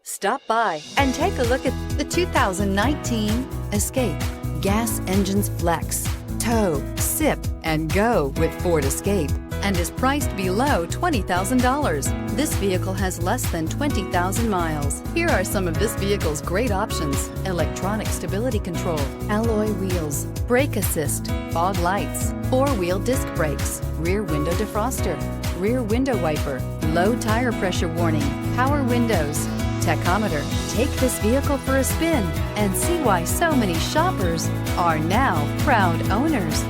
Stop by and take a look at the 2019 Escape. Gas engines flex, tow, sip, and go with Ford Escape, and is priced below $20,000. This vehicle has less than 20,000 miles. Here are some of this vehicle's great options: electronic stability control, alloy wheels, brake assist, fog lights, four-wheel disc brakes, rear window defroster, rear window wiper, low tire pressure warning, power windows, tachometer. Take this vehicle for a spin and see why so many shoppers are now proud owners.